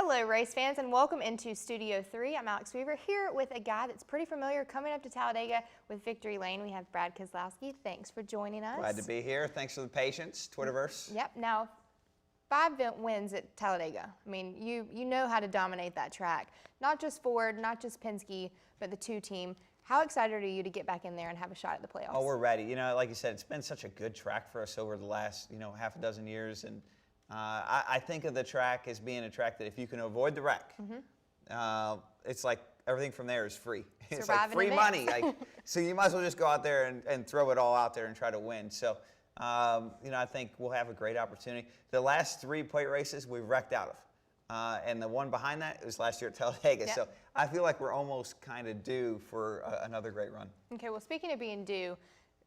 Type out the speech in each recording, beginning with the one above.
Hello, race fans, and welcome into Studio 3. I'm Alex Weaver here with a guy that's pretty familiar coming up to Talladega with Victory Lane. We have Brad Keselowski. Thanks for joining us. Glad to be here. Thanks for the patience, Twitterverse. Yep. Now, 5 wins at Talladega. I mean, you know how to dominate that track. Not just Ford, not just Penske, but the two team. How excited are you to get back in there and have a shot at the playoffs? Oh, we're ready. You know, like you said, it's been such a good track for us over the last, half a dozen years. And I think of the track as being a track that if you can avoid the wreck, it's like everything from there is free. It's like free money. So you might as well just go out there and throw it all out there and try to win. So, I think we'll have a great opportunity. The last 3 plate races we've wrecked out of. And the one behind that was last year at Talladega. Yep. So I feel like we're almost kind of due for another great run. Okay, well, speaking of being due,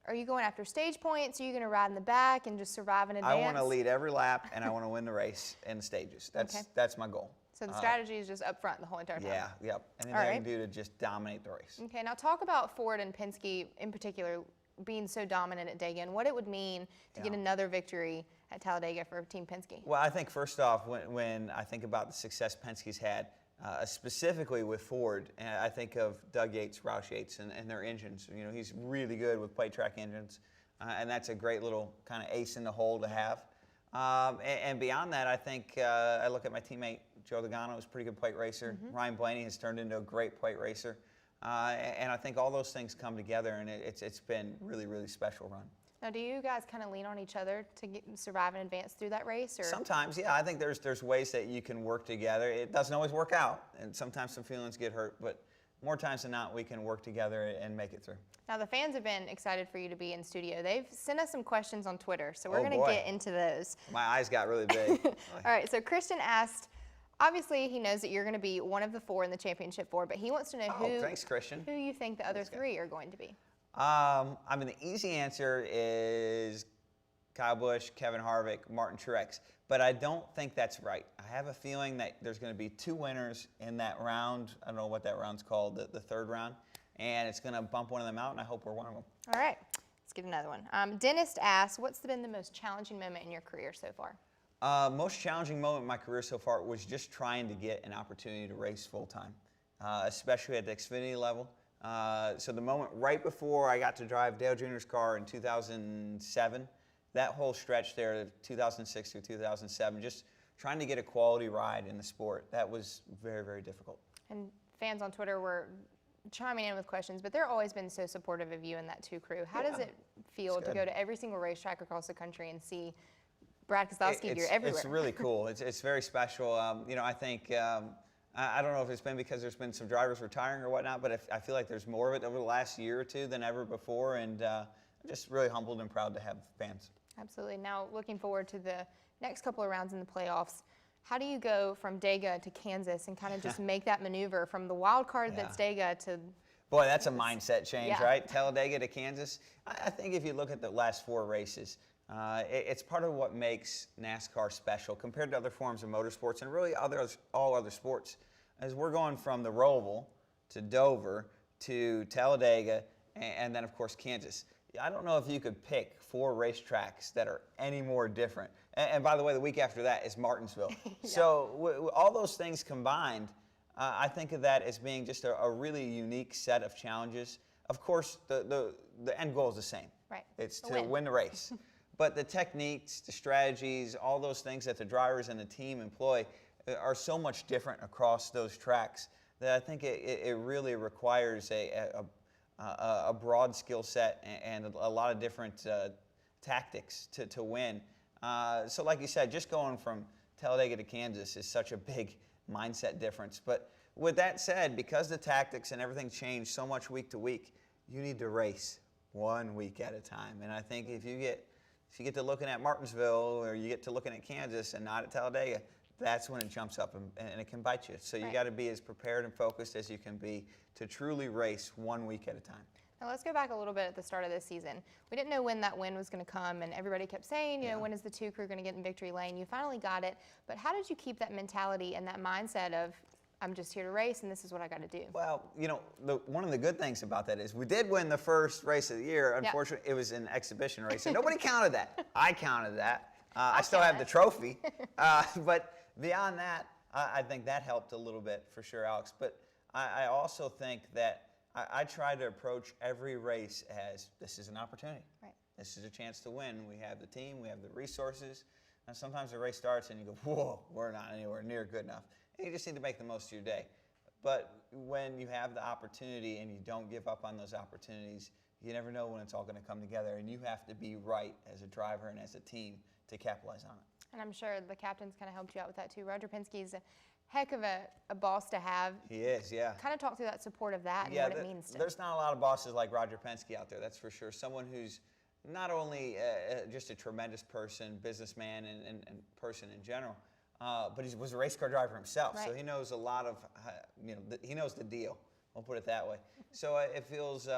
are you going after stage points? Are you going to ride in the back and just survive in advance? I want to lead every lap, and I want to win the race in the stages. That's my goal. So the strategy is just up front the whole entire time? Yeah, yep. Anything I can do to just dominate the race. Okay, now talk about Ford and Penske in particular being so dominant at Dega and what it would mean to get another victory at Talladega for Team Penske. Well, I think first off, when I think about the success Penske's had, specifically with Ford, and I think of Doug Yates, Roush Yates, and their engines. He's really good with plate track engines, and that's a great little kind of ace in the hole to have. And beyond that, I think I look at my teammate Joe Logano, who's a pretty good plate racer. Ryan Blaney has turned into a great plate racer. And I think all those things come together, and it's been really, really special run. Now, do you guys kind of lean on each other to survive and advance through that race? Or? Sometimes, yeah. I think there's ways that you can work together. It doesn't always work out, and sometimes some feelings get hurt, but more times than not, we can work together and make it through. Now, the fans have been excited for you to be in studio. They've sent us some questions on Twitter, so we're going to get into those. My eyes got really big. All right, so Christian asked, obviously, he knows that you're going to be one of the 4 in the championship 4, but he wants to know thanks, Christian. Who you think the other 3 are going to be. The easy answer is Kyle Busch, Kevin Harvick, Martin Truex, but I don't think that's right. I have a feeling that there's going to be 2 winners in that round. I don't know what that round's called, the third round, and it's going to bump one of them out, and I hope we're one of them. All right, let's get another one. Dennis asks, what's been the most challenging moment in your career so far? Most challenging moment in my career so far was just trying to get an opportunity to race full-time, especially at the Xfinity level. So the moment right before I got to drive Dale Jr.'s car in 2007, that whole stretch there, 2006 through 2007, just trying to get a quality ride in the sport, that was very, very difficult. And fans on Twitter were chiming in with questions, but they're always been so supportive of you and that 2 crew. How does it feel to go to every single racetrack across the country and see Brad Keselowski gear everywhere? It's really cool. It's very special. I think, I don't know if it's been because there's been some drivers retiring or whatnot, but I feel like there's more of it over the last year or 2 than ever before, and I'm just really humbled and proud to have fans. Absolutely. Now, looking forward to the next couple of rounds in the playoffs, how do you go from Dega to Kansas and kind of just make that maneuver from the wild card that's Dega to... Boy, that's a mindset change, right? Talladega to Kansas. I think if you look at the last 4 races, it's part of what makes NASCAR special compared to other forms of motorsports and really all other sports. As we're going from the Roval to Dover to Talladega and then, of course, Kansas. I don't know if you could pick 4 racetracks that are any more different. And by the way, the week after that is Martinsville. So all those things combined, I think of that as being just a really unique set of challenges. Of course, the end goal is the same. Right. It's to win the race. But the techniques, the strategies, all those things that the drivers and the team employ are so much different across those tracks that I think it really requires a broad skill set and a lot of different tactics to win. So like you said, just going from Talladega to Kansas is such a big mindset difference. But with that said, because the tactics and everything change so much week to week, you need to race 1 week at a time. And I think if you get to looking at Martinsville or you get to looking at Kansas and not at Talladega, that's when it jumps up and it can bite you. So you got to be as prepared and focused as you can be to truly race 1 week at a time. Now let's go back a little bit at the start of this season. We didn't know when that win was going to come, and everybody kept saying, when is the 2 crew going to get in victory lane? You finally got it, but how did you keep that mentality and that mindset of, I'm just here to race, and this is what I got to do? Well, one of the good things about that is we did win the first race of the year. Unfortunately, it was an exhibition race, and nobody counted that. I counted that. I still have the trophy. But beyond that, I think that helped a little bit for sure, Alex. But I also think that I try to approach every race as this is an opportunity. Right. This is a chance to win. We have the team, we have the resources. And sometimes the race starts and you go, whoa, we're not anywhere near good enough. And you just need to make the most of your day. But when you have the opportunity and you don't give up on those opportunities, you never know when it's all going to come together. And you have to be right as a driver and as a team to capitalize on it. And I'm sure the captain's kind of helped you out with that too. Roger Penske's a heck of a boss to have. He is, yeah. Kind of talk through that support of that and what it means to. There's not a lot of bosses like Roger Penske out there, that's for sure. Someone who's not only just a tremendous person, businessman, and person in general, but he was a race car driver himself, right. So he knows a lot of, he knows the deal. We'll put it that way. So it feels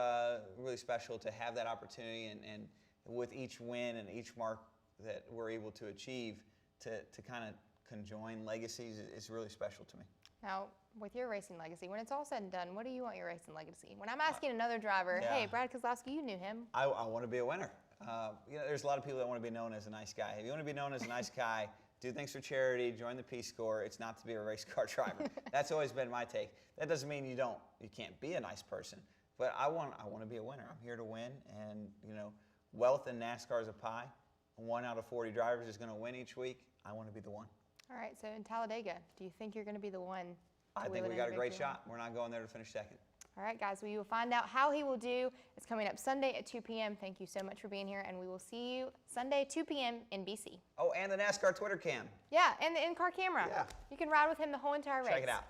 really special to have that opportunity, and with each win and each mark that we're able to achieve, to kind of conjoin legacies is really special to me. Now, with your racing legacy, when it's all said and done, what do you want your racing legacy? When I'm asking another driver, hey, Brad Keselowski, you knew him. I want to be a winner. There's a lot of people that want to be known as a nice guy. If you want to be known as a nice guy, do things for charity, join the Peace Corps. It's not to be a race car driver. That's always been my take. That doesn't mean you can't be a nice person, but I want to be a winner. I'm here to win, and wealth in NASCAR is a pie. 1 out of 40 drivers is going to win each week. I want to be the one. All right, so in Talladega, do you think you're going to be the one? I think we got a great shot. We're not going there to finish second. All right, guys, we will find out how he will do. It's coming up Sunday at 2 p.m. Thank you so much for being here, and we will see you Sunday, 2 p.m. in BC. Oh, and the NASCAR Twitter cam. Yeah, and the in-car camera. Yeah. You can ride with him the whole entire race. Check it out.